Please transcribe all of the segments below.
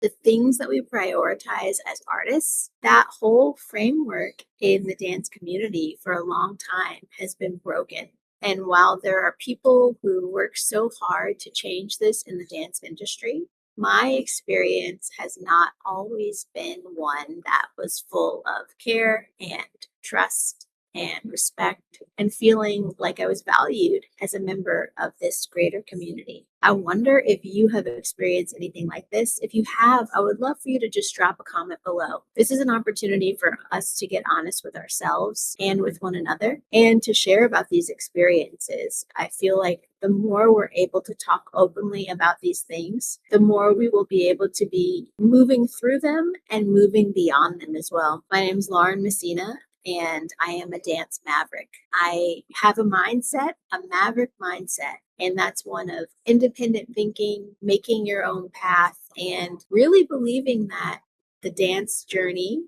the things that we prioritize as artists, that whole framework in the dance community for a long time has been broken. And while there are people who work so hard to change this in the dance industry, my experience has not always been one that was full of care and trust and respect and feeling like I was valued as a member of this greater community. I wonder if you have experienced anything like this. If you have, I would love for you to just drop a comment below. This is an opportunity for us to get honest with ourselves and with one another and to share about these experiences. I feel like the more we're able to talk openly about these things, the more we will be able to be moving through them and moving beyond them as well. My name is Lauren Messina, and I am a dance maverick. I have a mindset, a maverick mindset, and that's one of independent thinking, making your own path, and really believing that the dance journey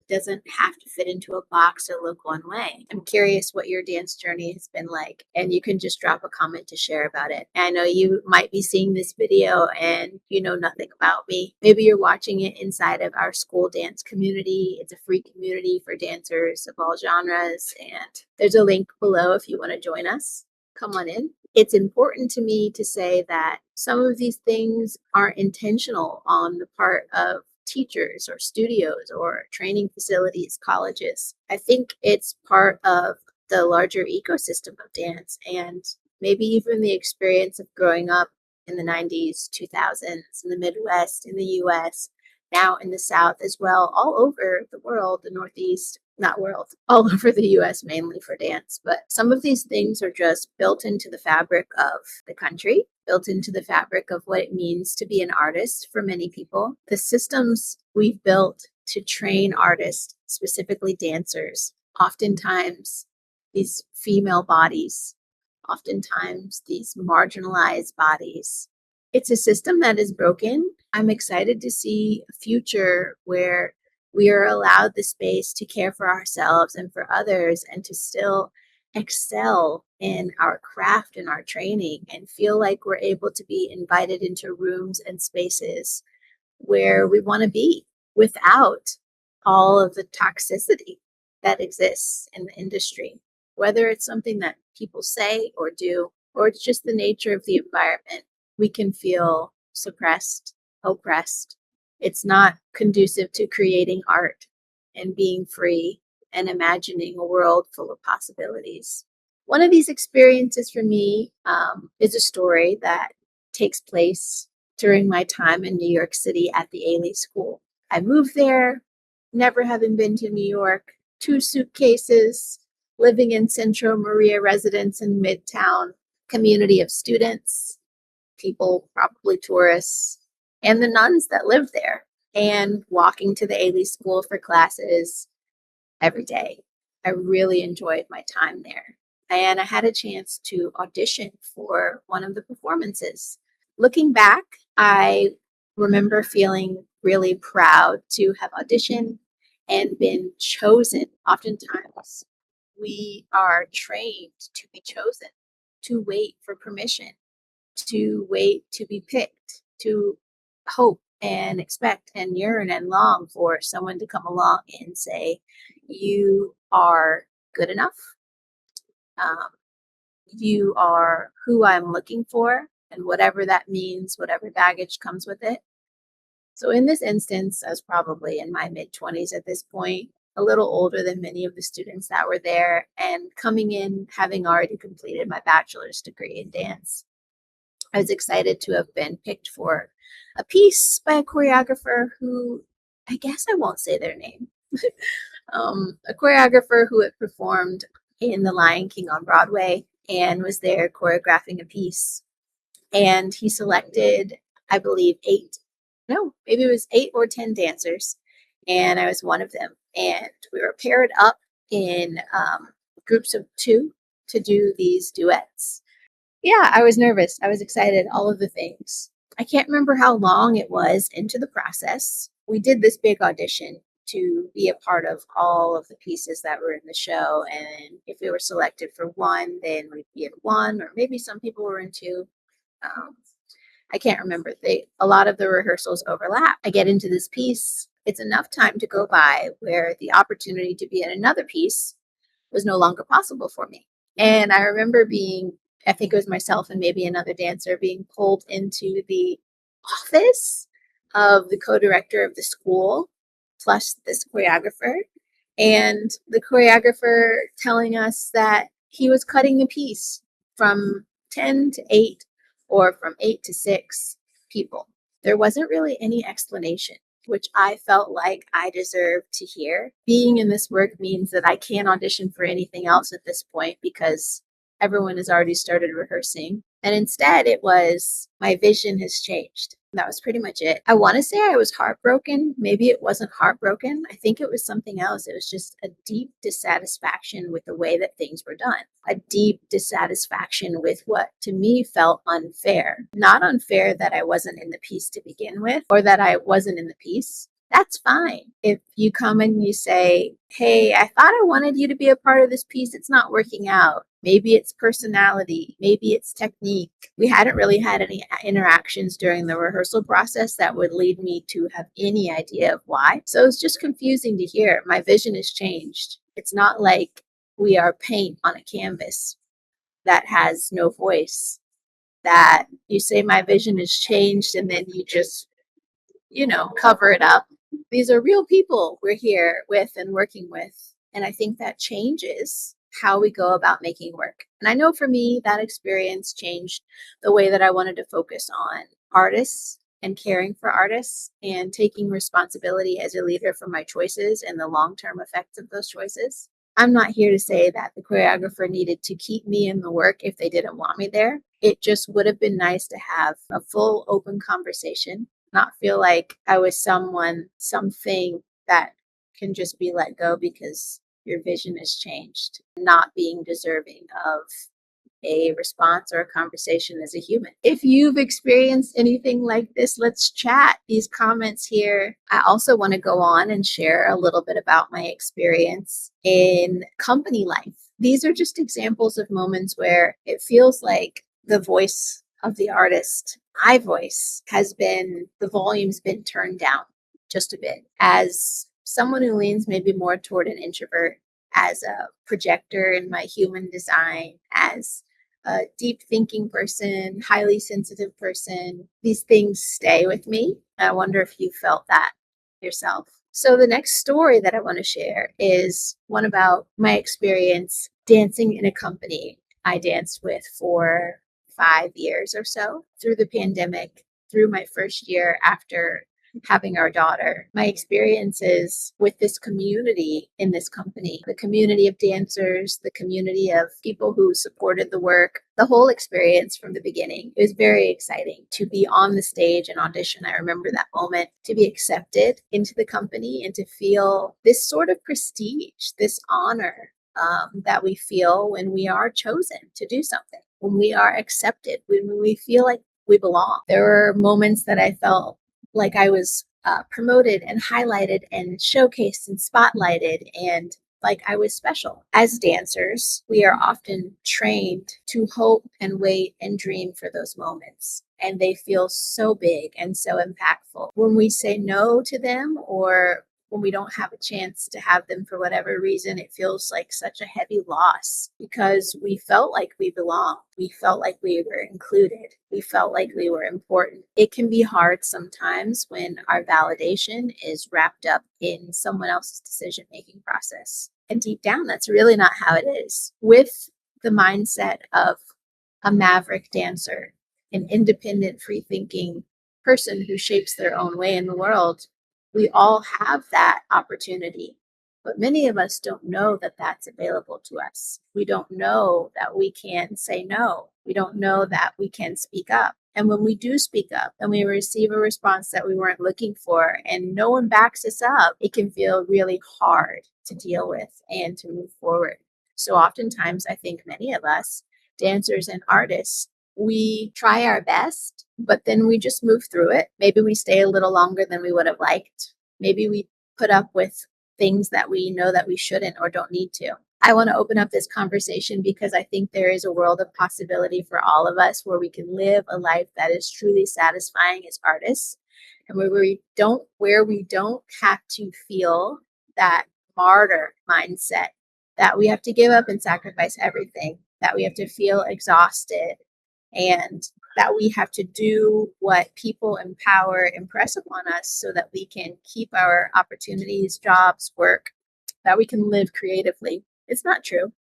doesn't have to fit into a box or look one way. I'm curious what your dance journey has been like, and you can just drop a comment to share about it. I know you might be seeing this video and you know nothing about me. Maybe you're watching it inside of our school dance community. It's a free community for dancers of all genres, and there's a link below if you want to join us. Come on in. It's important to me to say that some of these things aren't intentional on the part of teachers or studios or training facilities, colleges. I think it's part of the larger ecosystem of dance and maybe even the experience of growing up in the 90s, 2000s, in the Midwest, in the US, now in the South as well, all over the world, the Northeast, not world, all over the US mainly for dance. But some of these things are just built into the fabric of the country, built into the fabric of what it means to be an artist for many people. The systems we've built to train artists, specifically dancers, oftentimes these female bodies, oftentimes these marginalized bodies. It's a system that is broken. I'm excited to see a future where we are allowed the space to care for ourselves and for others and to still excel in our craft and our training and feel like we're able to be invited into rooms and spaces where we want to be without all of the toxicity that exists in the industry, whether it's something that people say or do, or it's just the nature of the environment. We can feel suppressed, oppressed. It's not conducive to creating art and being free and imagining a world full of possibilities. One of these experiences for me is a story that takes place during my time in New York City at the Ailey School. I moved there, never having been to New York, 2 suitcases, living in Central Maria residence in Midtown, community of students, people, probably tourists, and the nuns that lived there, and walking to the Ailey School for classes every day. I really enjoyed my time there. And I had a chance to audition for one of the performances. Looking back, I remember feeling really proud to have auditioned and been chosen. Oftentimes, we are trained to be chosen, to wait for permission, to wait to be picked, to hope and expect and yearn and long for someone to come along and say, you are good enough. You are who I'm looking for, and whatever that means, whatever baggage comes with it. So in this instance, I was probably in my mid-20s at this point, a little older than many of the students that were there, and coming in having already completed my bachelor's degree in dance. I was excited to have been picked for a piece by a choreographer who, I guess I won't say their name, a choreographer who had performed in The Lion King on Broadway and was there choreographing a piece. And he selected, I believe, maybe it was 8 or 10 dancers, and I was one of them. And we were paired up in groups of 2 to do these duets. Yeah, I was nervous. I was excited, all of the things. I can't remember how long it was into the process. We did this big audition to be a part of all of the pieces that were in the show. And if we were selected for one, then we'd be in one, or maybe some people were in 2. I can't remember. A lot of the rehearsals overlap. I get into this piece. It's enough time to go by where the opportunity to be in another piece was no longer possible for me. And I remember being, I think it was myself and maybe another dancer, being pulled into the office of the co-director of the school, plus this choreographer, and the choreographer telling us that he was cutting the piece from 10 to 8 or from 8 to 6 people. There wasn't really any explanation, which I felt like I deserved to hear. Being in this work means that I can't audition for anything else at this point because everyone has already started rehearsing. And instead, it was my vision has changed. That was pretty much it. I want to say I was heartbroken. Maybe it wasn't heartbroken. I think it was something else. It was just a deep dissatisfaction with the way that things were done, a deep dissatisfaction with what to me felt unfair. Not unfair that I wasn't in the piece to begin with or that I wasn't in the piece. That's fine. If you come and you say, hey, I thought I wanted you to be a part of this piece, it's not working out. Maybe it's personality, maybe it's technique. We hadn't really had any interactions during the rehearsal process that would lead me to have any idea of why. So it's just confusing to hear. My vision has changed. It's not like we are paint on a canvas that has no voice, that you say my vision has changed and then you just, cover it up. These are real people we're here with and working with. And I think that changes how we go about making work. And I know for me, that experience changed the way that I wanted to focus on artists and caring for artists and taking responsibility as a leader for my choices and the long-term effects of those choices. I'm not here to say that the choreographer needed to keep me in the work if they didn't want me there. It just would have been nice to have a full open conversation, not feel like I was something that can just be let go because your vision has changed, not being deserving of a response or a conversation as a human. If you've experienced anything like this, let's chat. These comments here. I also want to go on and share a little bit about my experience in company life. These are just examples of moments where it feels like the voice of the artist, my voice, the volume's been turned down just a bit. As someone who leans maybe more toward an introvert, as a projector in my human design, as a deep thinking person, highly sensitive person, these things stay with me. I wonder if you felt that yourself. So the next story that I want to share is one about my experience dancing in a company I danced with for 5 years or so through the pandemic, through my first year after having our daughter. My experiences with this community in this company, the community of dancers, the community of people who supported the work, the whole experience from the beginning. It was very exciting to be on the stage and audition. I remember that moment, to be accepted into the company and to feel this sort of prestige, this honor that we feel when we are chosen to do something, when we are accepted, when we feel like we belong. There were moments that I felt like I was promoted and highlighted and showcased and spotlighted, and like I was special. As dancers, we are often trained to hope and wait and dream for those moments, and they feel so big and so impactful. When we say no to them, or when we don't have a chance to have them for whatever reason, it feels like such a heavy loss because we felt like we belonged. We felt like we were included. We felt like we were important. It can be hard sometimes when our validation is wrapped up in someone else's decision-making process. And deep down, that's really not how it is. With the mindset of a maverick dancer, an independent, free-thinking person who shapes their own way in the world, we all have that opportunity, but many of us don't know that that's available to us. We don't know that we can say no. We don't know that we can speak up. And when we do speak up and we receive a response that we weren't looking for and no one backs us up, it can feel really hard to deal with and to move forward. So oftentimes, I think many of us, dancers and artists, we try our best, but then we just move through it. Maybe we stay a little longer than we would have liked. Maybe we put up with things that we know that we shouldn't or don't need to. I want to open up this conversation because I think there is a world of possibility for all of us where we can live a life that is truly satisfying as artists, and where we don't have to feel that martyr mindset that we have to give up and sacrifice everything, that we have to feel exhausted, and that we have to do what people in power impress upon us so that we can keep our opportunities, jobs, work, that we can live creatively. It's not true.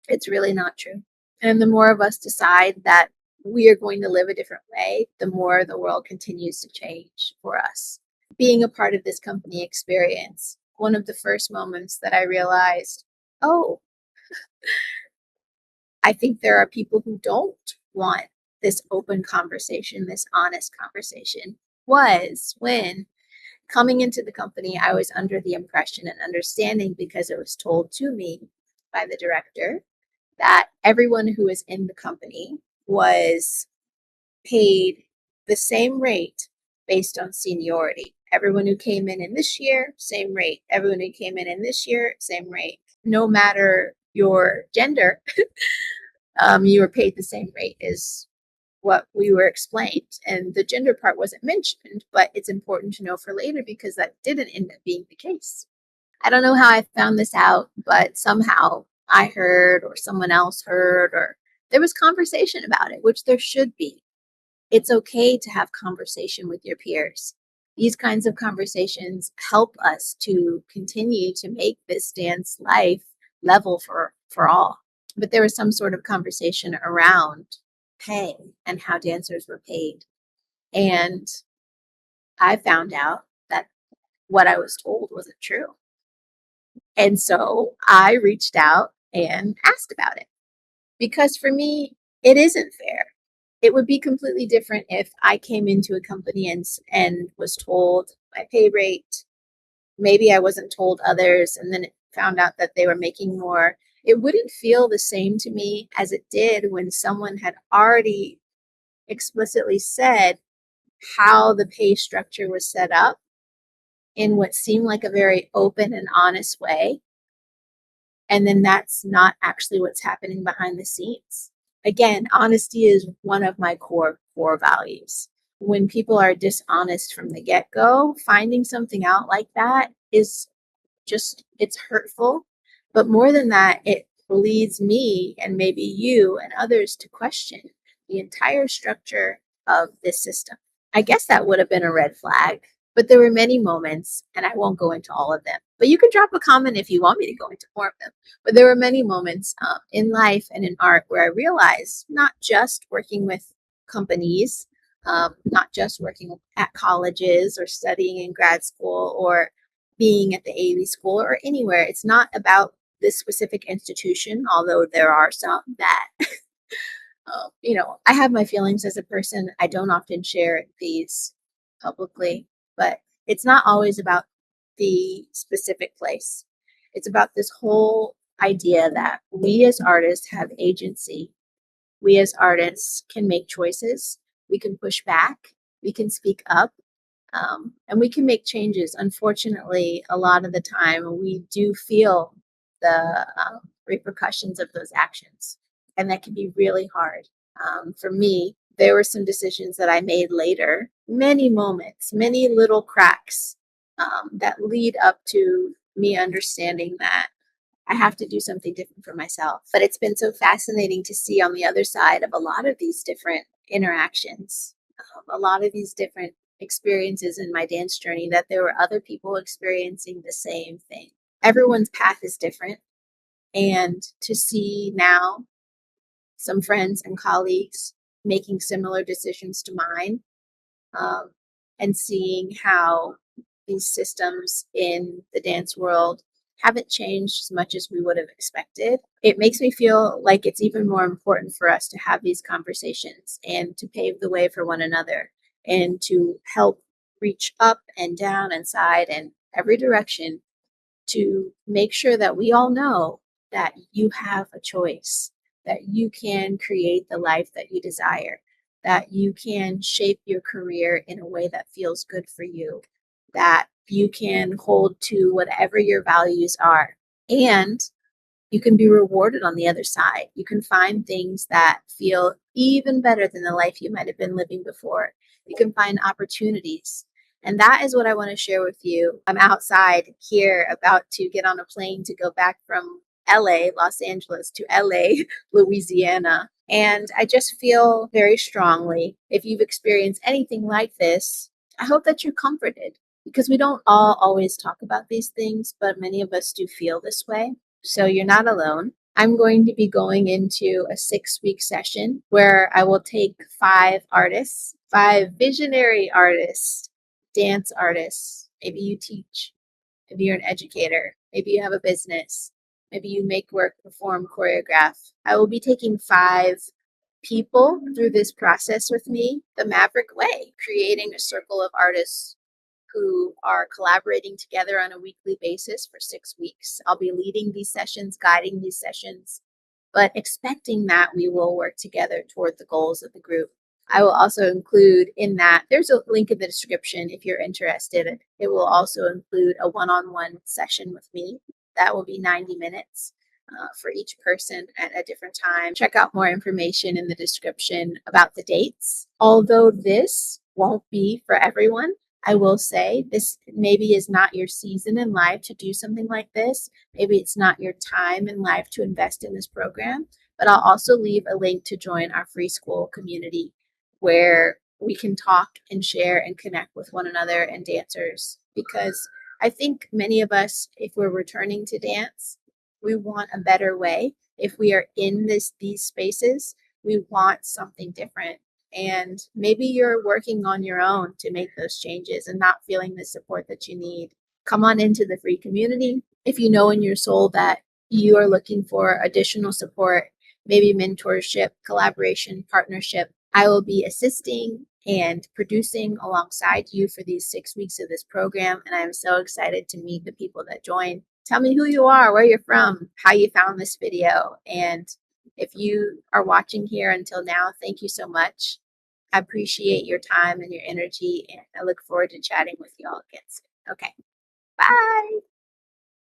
It's really not true. And the more of us decide that we are going to live a different way, the more the world continues to change for us. Being a part of this company experience, one of the first moments that I realized, oh, I think there are people who don't want this open conversation, this honest conversation, was when coming into the company, I was under the impression and understanding, because it was told to me by the director, that everyone who was in the company was paid the same rate based on seniority. Everyone who came in this year, same rate. Everyone who came in this year, same rate. No matter your gender, you were paid the same rate, is what we were explained. And the gender part wasn't mentioned, but it's important to know for later because that didn't end up being the case. I don't know how I found this out, but somehow I heard, or someone else heard, or there was conversation about it, which there should be. It's okay to have conversation with your peers. These kinds of conversations help us to continue to make this dance life level for all. But there was some sort of conversation around pay and how dancers were paid. And I found out that what I was told wasn't true. And so I reached out and asked about it, because for me, it isn't fair. It would be completely different if I came into a company and was told my pay rate. Maybe I wasn't told others, and then it found out that they were making more. It wouldn't feel the same to me as it did when someone had already explicitly said how the pay structure was set up in what seemed like a very open and honest way. And then that's not actually what's happening behind the scenes. Again, honesty is one of my core values. When people are dishonest from the get-go, finding something out like that is just, it's hurtful. But more than that, it leads me and maybe you and others to question the entire structure of this system. I guess that would have been a red flag, but there were many moments, and I won't go into all of them, but you can drop a comment if you want me to go into more of them. But there were many moments in life and in art where I realized, not just working with companies, not just working at colleges or studying in grad school or being at the AV school or anywhere. It's not about this specific institution, although there are some that, I have my feelings as a person. I don't often share these publicly, but it's not always about the specific place. It's about this whole idea that we as artists have agency. We as artists can make choices. We can push back. We can speak up. And we can make changes. Unfortunately, a lot of the time we do feel the repercussions of those actions, and that can be really hard. For me, there were some decisions that I made later, many moments, many little cracks that lead up to me understanding that I have to do something different for myself. But it's been so fascinating to see on the other side of a lot of these different interactions, a lot of these different experiences in my dance journey, that there were other people experiencing the same thing. Everyone's path is different. And to see now some friends and colleagues making similar decisions to mine, and seeing how these systems in the dance world haven't changed as much as we would have expected, it makes me feel like it's even more important for us to have these conversations and to pave the way for one another and to help reach up and down and side and every direction to make sure that we all know that you have a choice, that you can create the life that you desire, that you can shape your career in a way that feels good for you, that you can hold to whatever your values are. And you can be rewarded on the other side. You can find things that feel even better than the life you might have been living before. You can find opportunities. And that is what I want to share with you. I'm outside here about to get on a plane to go back from LA, Los Angeles, to LA, Louisiana. And I just feel very strongly, if you've experienced anything like this, I hope that you're comforted, because we don't all always talk about these things, but many of us do feel this way. So you're not alone. I'm going to be going into a 6-week session where I will take 5 artists, 5 visionary artists, dance artists. Maybe you teach, maybe you're an educator, maybe you have a business, maybe you make work, perform, choreograph. I will be taking 5 people through this process with me, the Maverick way, creating a circle of artists who are collaborating together on a weekly basis for 6 weeks. I'll be leading these sessions, guiding these sessions, but expecting that we will work together toward the goals of the group. I will also include in that, there's a link in the description if you're interested. It will also include a one-on-one session with me. That will be 90 minutes for each person at a different time. Check out more information in the description about the dates. Although this won't be for everyone, I will say this maybe is not your season in life to do something like this. Maybe it's not your time in life to invest in this program, but I'll also leave a link to join our free school community where we can talk and share and connect with one another and dancers. Because I think many of us, if we're returning to dance, we want a better way. If we are in these spaces, we want something different. And maybe you're working on your own to make those changes and not feeling the support that you need. Come on into the free community. If you know in your soul that you are looking for additional support, maybe mentorship, collaboration, partnership, I will be assisting and producing alongside you for these 6 weeks of this program. And I'm so excited to meet the people that join. Tell me who you are, where you're from, how you found this video. And if you are watching here until now, thank you so much. I appreciate your time and your energy, and I look forward to chatting with you all again soon. Okay, bye.